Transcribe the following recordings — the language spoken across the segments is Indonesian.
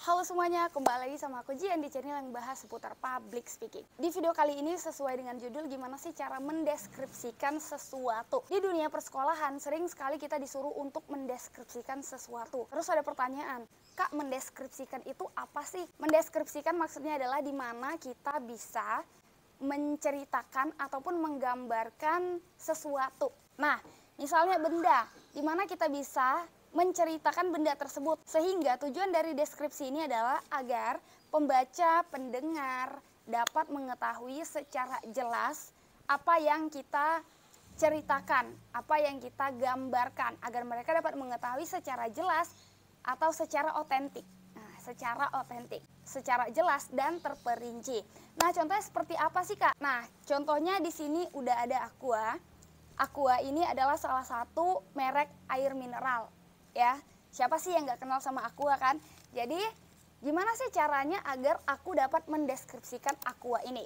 Halo semuanya, kembali lagi sama aku Jian di channel yang bahas seputar public speaking. Di video kali ini sesuai dengan judul gimana sih cara mendeskripsikan sesuatu. Di dunia persekolahan sering sekali kita disuruh untuk mendeskripsikan sesuatu. Terus ada pertanyaan, Kak, mendeskripsikan itu apa sih? Mendeskripsikan maksudnya adalah dimana kita bisa menceritakan ataupun menggambarkan sesuatu. Nah, misalnya benda, dimana kita bisa menceritakan benda tersebut, sehingga tujuan dari deskripsi ini adalah agar pembaca, pendengar dapat mengetahui secara jelas apa yang kita ceritakan, apa yang kita gambarkan, agar mereka dapat mengetahui secara jelas atau secara otentik. Nah, secara otentik, secara jelas dan terperinci. Nah, contohnya seperti apa sih, Kak? Nah, contohnya di sini udah ada Aqua. Aqua ini adalah salah satu merek air mineral. Ya, siapa sih yang nggak kenal sama Aqua kan? Jadi, gimana sih caranya agar aku dapat mendeskripsikan Aqua ini?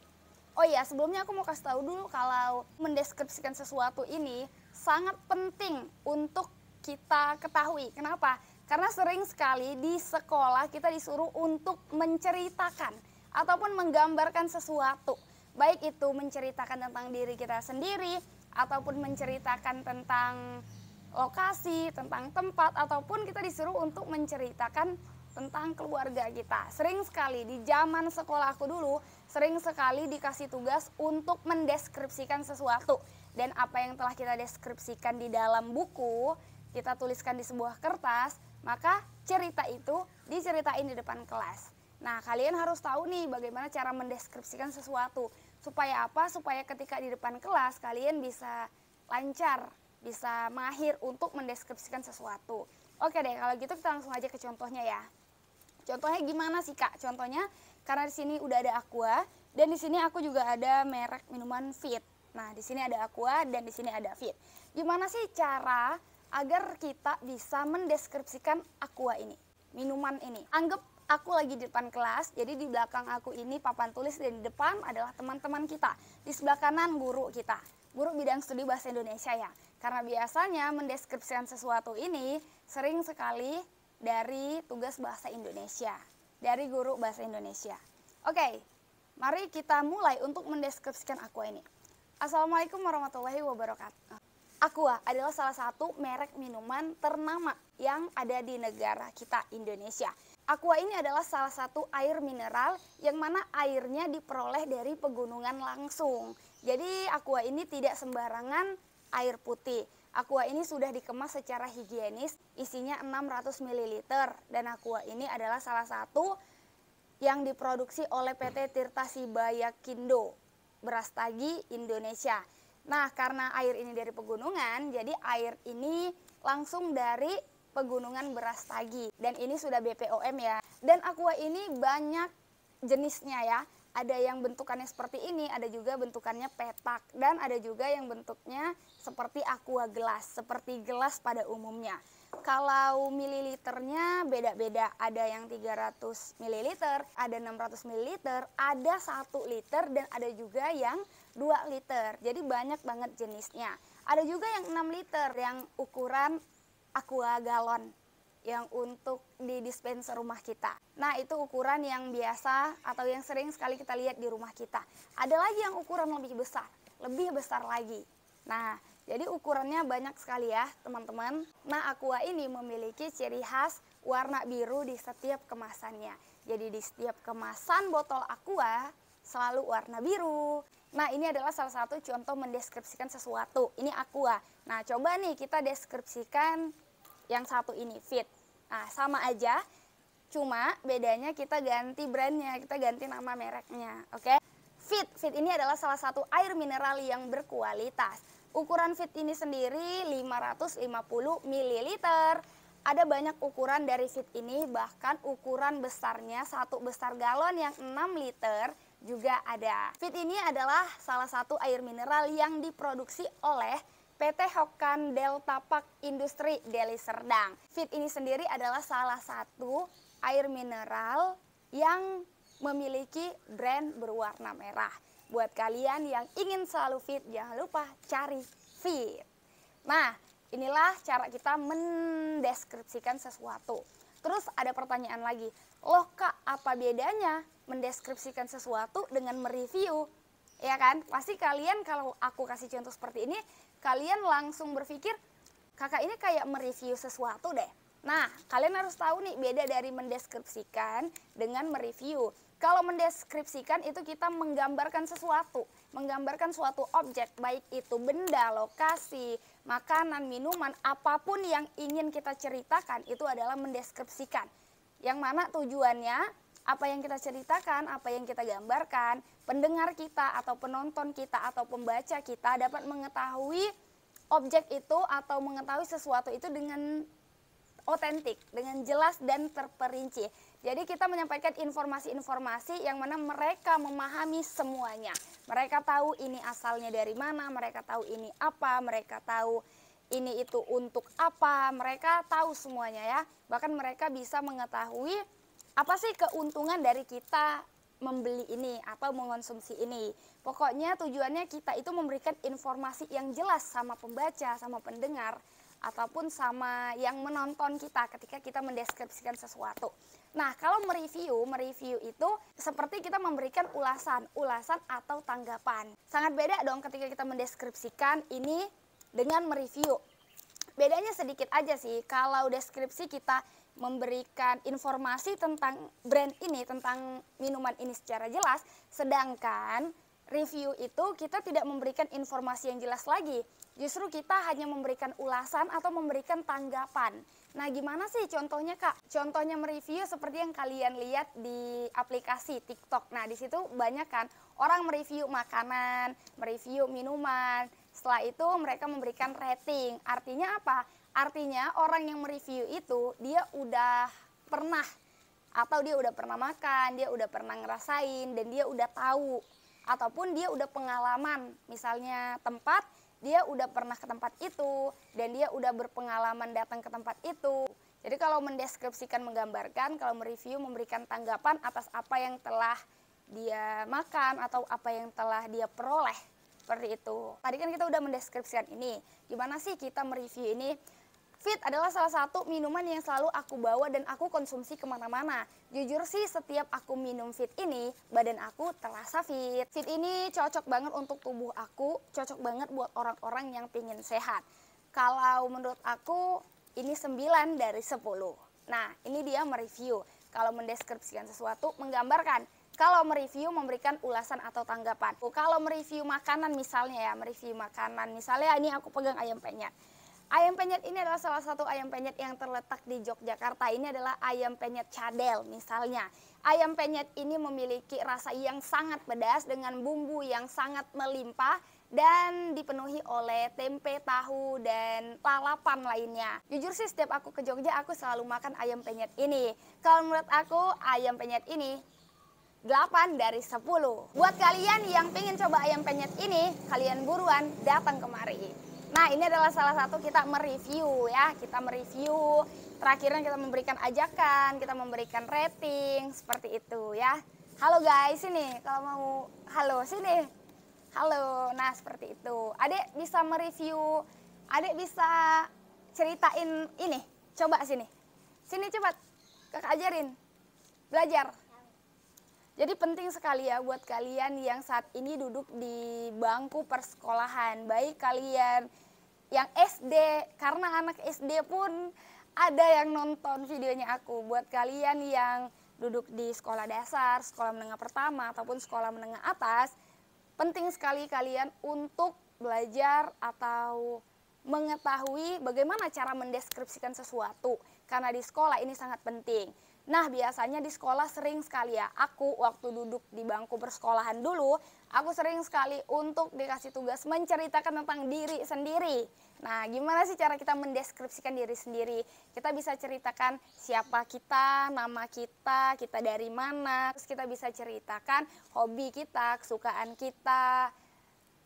Oh iya, sebelumnya aku mau kasih tahu dulu kalau mendeskripsikan sesuatu ini sangat penting untuk kita ketahui. Kenapa? Karena sering sekali di sekolah kita disuruh untuk menceritakan ataupun menggambarkan sesuatu. Baik itu menceritakan tentang diri kita sendiri ataupun menceritakan tentang lokasi, tentang tempat, ataupun kita disuruh untuk menceritakan tentang keluarga kita. Sering sekali di zaman sekolah aku dulu, sering sekali dikasih tugas untuk mendeskripsikan sesuatu. Dan apa yang telah kita deskripsikan di dalam buku, kita tuliskan di sebuah kertas, maka cerita itu diceritain di depan kelas. Nah, kalian harus tahu nih bagaimana cara mendeskripsikan sesuatu. Supaya apa? Supaya ketika di depan kelas kalian bisa lancar, bisa mahir untuk mendeskripsikan sesuatu. Oke deh, kalau gitu kita langsung aja ke contohnya ya. Contohnya gimana sih, Kak? Contohnya karena di sini udah ada Aqua dan di sini aku juga ada merek minuman Fit. Nah, di sini ada Aqua dan di sini ada Fit. Gimana sih cara agar kita bisa mendeskripsikan Aqua ini, minuman ini? Anggap aku lagi di depan kelas, jadi di belakang aku ini papan tulis dan di depan adalah teman-teman kita. Di sebelah kanan guru kita, guru bidang studi bahasa Indonesia ya. Karena biasanya mendeskripsikan sesuatu ini sering sekali dari tugas bahasa Indonesia, dari guru bahasa Indonesia. Oke, mari kita mulai untuk mendeskripsikan Aqua ini. Assalamualaikum warahmatullahi wabarakatuh. Aqua adalah salah satu merek minuman ternama yang ada di negara kita, Indonesia. Aqua ini adalah salah satu air mineral yang mana airnya diperoleh dari pegunungan langsung. Jadi Aqua ini tidak sembarangan air putih. Aqua ini sudah dikemas secara higienis, isinya 600 ml dan Aqua ini adalah salah satu yang diproduksi oleh PT Tirta Sibayakindo, Brastagi, Indonesia. Nah, karena air ini dari pegunungan, jadi air ini langsung dari pegunungan Brastagi dan ini sudah BPOM ya. Dan Aqua ini banyak jenisnya ya. Ada yang bentukannya seperti ini, ada juga bentukannya petak, dan ada juga yang bentuknya seperti aqua gelas, seperti gelas pada umumnya. Kalau mililiternya beda-beda, ada yang 300 ml, ada 600 ml, ada 1 liter, dan ada juga yang 2 liter. Jadi banyak banget jenisnya. Ada juga yang 6 liter, yang ukuran aqua galon, yang untuk di dispenser rumah kita. Nah, itu ukuran yang biasa atau yang sering sekali kita lihat di rumah kita. Ada lagi yang ukuran lebih besar lagi. Nah, jadi ukurannya banyak sekali ya teman-teman. Nah, Aqua ini memiliki ciri khas warna biru di setiap kemasannya. Jadi di setiap kemasan botol Aqua selalu warna biru. Nah, ini adalah salah satu contoh mendeskripsikan sesuatu. Ini Aqua. Nah, coba nih kita deskripsikan yang satu ini, Fit. Nah, sama aja, cuma bedanya kita ganti brandnya, kita ganti nama mereknya, oke? Fit ini adalah salah satu air mineral yang berkualitas. Ukuran Fit ini sendiri 550 ml. Ada banyak ukuran dari Fit ini, bahkan ukuran besarnya, satu besar galon yang 6 liter juga ada. Fit ini adalah salah satu air mineral yang diproduksi oleh PT Hokan Delta Pak Industri Deli Serdang. Fit ini sendiri adalah salah satu air mineral yang memiliki brand berwarna merah. Buat kalian yang ingin selalu fit, jangan lupa cari Fit. Nah, inilah cara kita mendeskripsikan sesuatu. Terus ada pertanyaan lagi, loh Kak, apa bedanya mendeskripsikan sesuatu dengan mereview? Ya kan, pasti kalian kalau aku kasih contoh seperti ini, kalian langsung berpikir, kakak ini kayak mereview sesuatu deh. Nah, kalian harus tahu nih beda dari mendeskripsikan dengan mereview. Kalau mendeskripsikan itu kita menggambarkan sesuatu, menggambarkan suatu objek, baik itu benda, lokasi, makanan, minuman, apapun yang ingin kita ceritakan itu adalah mendeskripsikan. Yang mana tujuannya, apa yang kita ceritakan, apa yang kita gambarkan, pendengar kita atau penonton kita atau pembaca kita dapat mengetahui objek itu atau mengetahui sesuatu itu dengan otentik, dengan jelas dan terperinci. Jadi kita menyampaikan informasi-informasi yang mana mereka memahami semuanya. Mereka tahu ini asalnya dari mana, mereka tahu ini apa, mereka tahu ini itu untuk apa, mereka tahu semuanya ya. Bahkan mereka bisa mengetahui apa sih keuntungan dari kita membeli ini atau mengonsumsi ini. Pokoknya tujuannya kita itu memberikan informasi yang jelas sama pembaca, sama pendengar, ataupun sama yang menonton kita ketika kita mendeskripsikan sesuatu. Nah, kalau mereview itu seperti kita memberikan ulasan atau tanggapan. Sangat beda dong ketika kita mendeskripsikan ini dengan mereview. Bedanya sedikit aja sih, kalau deskripsi kita memberikan informasi tentang brand ini, tentang minuman ini secara jelas, sedangkan review itu kita tidak memberikan informasi yang jelas lagi. Justru kita hanya memberikan ulasan atau memberikan tanggapan. Nah, gimana sih contohnya Kak? Contohnya mereview seperti yang kalian lihat di aplikasi TikTok. Nah, di situ banyak kan orang mereview makanan, mereview minuman. Setelah itu mereka memberikan rating. Artinya apa? Artinya orang yang mereview itu dia udah pernah atau dia udah pernah makan, dia udah pernah ngerasain dan dia udah tahu. Ataupun dia udah pengalaman, misalnya tempat, dia udah pernah ke tempat itu dan dia udah berpengalaman datang ke tempat itu. Jadi kalau mendeskripsikan, menggambarkan, kalau mereview memberikan tanggapan atas apa yang telah dia makan atau apa yang telah dia peroleh. Seperti itu. Tadi kan kita udah mendeskripsikan ini. Gimana sih kita mereview ini? Fit adalah salah satu minuman yang selalu aku bawa dan aku konsumsi kemana-mana. Jujur sih setiap aku minum Fit ini, badan aku terasa fit. Fit ini cocok banget untuk tubuh aku, cocok banget buat orang-orang yang pingin sehat. Kalau menurut aku ini 9 dari 10. Nah, ini dia mereview. Kalau mendeskripsikan sesuatu, menggambarkan. Kalau mereview memberikan ulasan atau tanggapan. Kalau mereview makanan misalnya ya, mereview makanan. Misalnya ini aku pegang ayam penyet. Ayam penyet ini adalah salah satu ayam penyet yang terletak di Yogyakarta. Ini adalah ayam penyet cadel misalnya. Ayam penyet ini memiliki rasa yang sangat pedas dengan bumbu yang sangat melimpah dan dipenuhi oleh tempe, tahu, dan lalapan lainnya. Jujur sih setiap aku ke Jogja aku selalu makan ayam penyet ini. Kalau menurut aku ayam penyet ini 8 dari 10. Buat kalian yang pengen coba ayam penyet ini, kalian buruan datang kemari. Nah, ini adalah salah satu kita mereview ya. Kita mereview, terakhirnya kita memberikan ajakan, kita memberikan rating, seperti itu ya. Halo guys, sini kalau mau halo sini. Halo. Nah, seperti itu. Adek bisa mereview, Adek bisa ceritain ini. Coba sini. Sini cepat. Kakak ajarin. Belajar. Jadi penting sekali ya buat kalian yang saat ini duduk di bangku persekolahan. Baik kalian yang SD, karena anak SD pun ada yang nonton videonya aku. Buat kalian yang duduk di sekolah dasar, sekolah menengah pertama, ataupun sekolah menengah atas, penting sekali kalian untuk belajar atau mengetahui bagaimana cara mendeskripsikan sesuatu. Karena di sekolah ini sangat penting. Nah, biasanya di sekolah sering sekali ya, aku waktu duduk di bangku persekolahan dulu, aku sering sekali untuk dikasih tugas menceritakan tentang diri sendiri. Nah, gimana sih cara kita mendeskripsikan diri sendiri? Kita bisa ceritakan siapa kita, nama kita dari mana, terus kita bisa ceritakan hobi kita, kesukaan kita,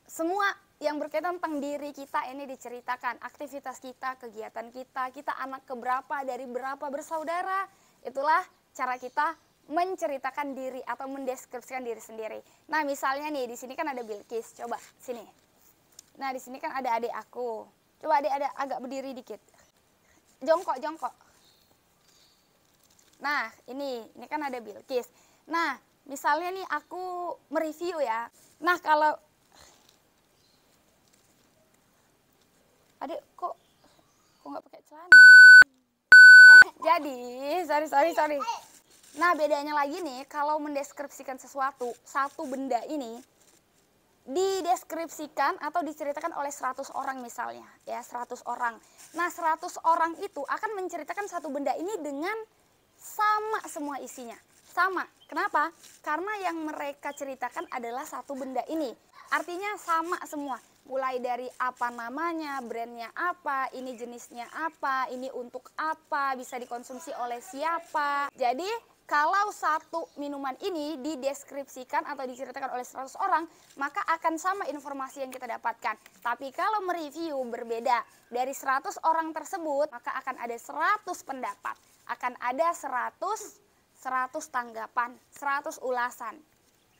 semua yang berkaitan tentang diri kita ini diceritakan, aktivitas kita, kegiatan kita anak keberapa, dari berapa bersaudara. Itulah cara kita menceritakan diri atau mendeskripsikan diri sendiri. Nah, misalnya nih di sini kan ada Bilkis, coba sini. Nah, di sini kan ada adik aku. Coba adik ada agak berdiri dikit. Jongkok, jongkok. Nah, ini kan ada Bilqis. Nah, misalnya nih aku mereview ya. Nah, kalau Adek kok nggak pakai celana? Jadi, sorry. Nah, bedanya lagi nih, kalau mendeskripsikan sesuatu, satu benda ini dideskripsikan atau diceritakan oleh 100 orang misalnya, ya 100 orang. Nah, 100 orang itu akan menceritakan satu benda ini dengan sama semua isinya. Sama. Kenapa? Karena yang mereka ceritakan adalah satu benda ini. Artinya sama semua. Mulai dari apa namanya, brandnya apa, ini jenisnya apa, ini untuk apa, bisa dikonsumsi oleh siapa. Jadi kalau satu minuman ini dideskripsikan atau diceritakan oleh 100 orang, maka akan sama informasi yang kita dapatkan. Tapi kalau mereview berbeda dari 100 orang tersebut, maka akan ada 100 pendapat. Akan ada 100 tanggapan, 100 ulasan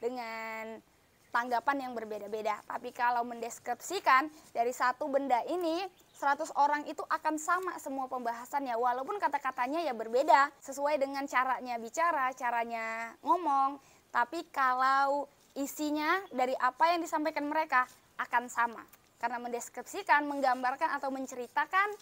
dengan tanggapan yang berbeda-beda. Tapi kalau mendeskripsikan dari satu benda ini, 100 orang itu akan sama semua pembahasannya, walaupun kata-katanya ya berbeda sesuai dengan caranya bicara, caranya ngomong. Tapi kalau isinya dari apa yang disampaikan mereka akan sama, karena mendeskripsikan, menggambarkan atau menceritakan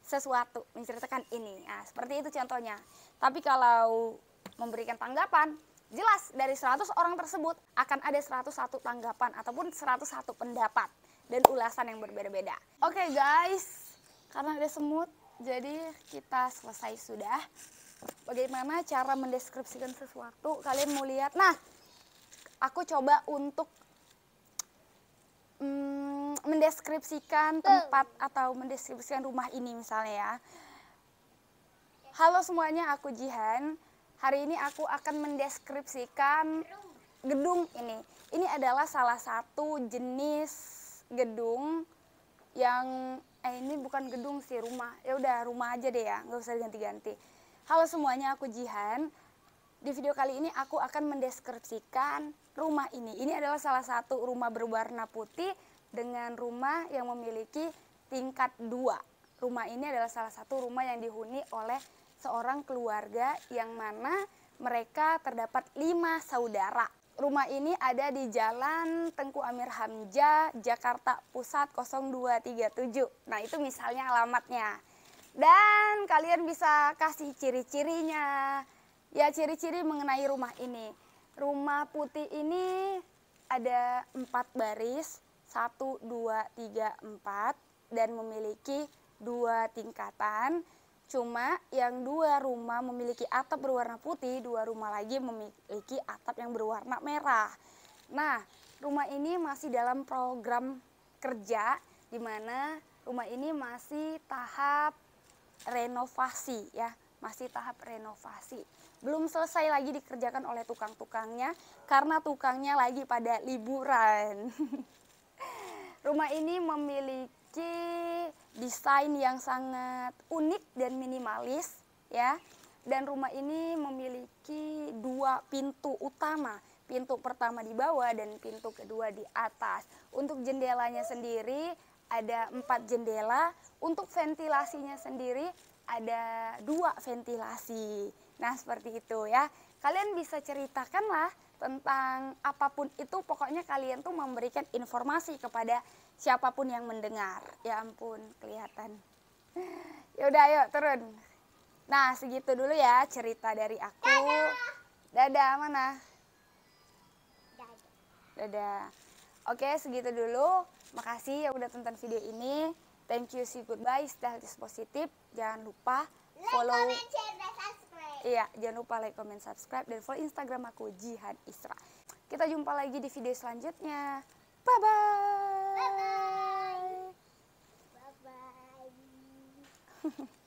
sesuatu, menceritakan ini. Nah, seperti itu contohnya. Tapi kalau memberikan tanggapan, jelas dari 100 orang tersebut akan ada 101 tanggapan ataupun 101 pendapat dan ulasan yang berbeda-beda. Oke guys, karena ada semut, jadi kita selesai sudah. Bagaimana cara mendeskripsikan sesuatu, kalian mau lihat? Nah, aku coba untuk mendeskripsikan tempat atau mendeskripsikan rumah ini misalnya ya. Halo semuanya, aku Jihan. Hari ini aku akan mendeskripsikan gedung ini. Ini adalah salah satu jenis gedung yang ini bukan gedung sih, rumah. Ya udah rumah aja deh ya, nggak usah diganti-ganti. Halo semuanya, aku Jihan. Di video kali ini aku akan mendeskripsikan rumah ini. Ini adalah salah satu rumah berwarna putih dengan rumah yang memiliki tingkat 2. Rumah ini adalah salah satu rumah yang dihuni oleh seorang keluarga yang mana mereka terdapat 5 saudara. Rumah ini ada di Jalan Tengku Amir Hamzah, Jakarta Pusat 0237. Nah, itu misalnya alamatnya. Dan kalian bisa kasih ciri-cirinya. Ya, ciri-ciri mengenai rumah ini. Rumah putih ini ada 4 baris, 1, 2, 3, 4, dan memiliki 2 tingkatan. Cuma yang 2 rumah memiliki atap berwarna putih, 2 rumah lagi memiliki atap yang berwarna merah. Nah, rumah ini masih dalam program kerja, di mana rumah ini masih tahap renovasi ya, masih tahap renovasi. Belum selesai lagi dikerjakan oleh tukang-tukangnya, karena tukangnya lagi pada liburan. Rumah ini memiliki desain yang sangat unik dan minimalis ya. Dan rumah ini memiliki 2 pintu utama. Pintu pertama di bawah dan pintu kedua di atas. Untuk jendelanya sendiri ada 4 jendela. Untuk ventilasinya sendiri ada 2 ventilasi. Nah, seperti itu ya. Kalian bisa ceritakanlah tentang apapun itu, pokoknya kalian tuh memberikan informasi kepada siapapun yang mendengar. Ya ampun, kelihatan. Ya udah, ayo turun. Nah, segitu dulu ya cerita dari aku. Dadah, mana? Dadah. Oke, segitu dulu. Makasih yang udah tonton video ini. Thank you, see goodbye, stay healthy, positif. Jangan lupa follow. Like, comment, share, dan subscribe. Iya, jangan lupa like, comment, subscribe, dan follow Instagram aku Jihan Isra. Kita jumpa lagi di video selanjutnya. Bye bye. Bye bye. Bye bye.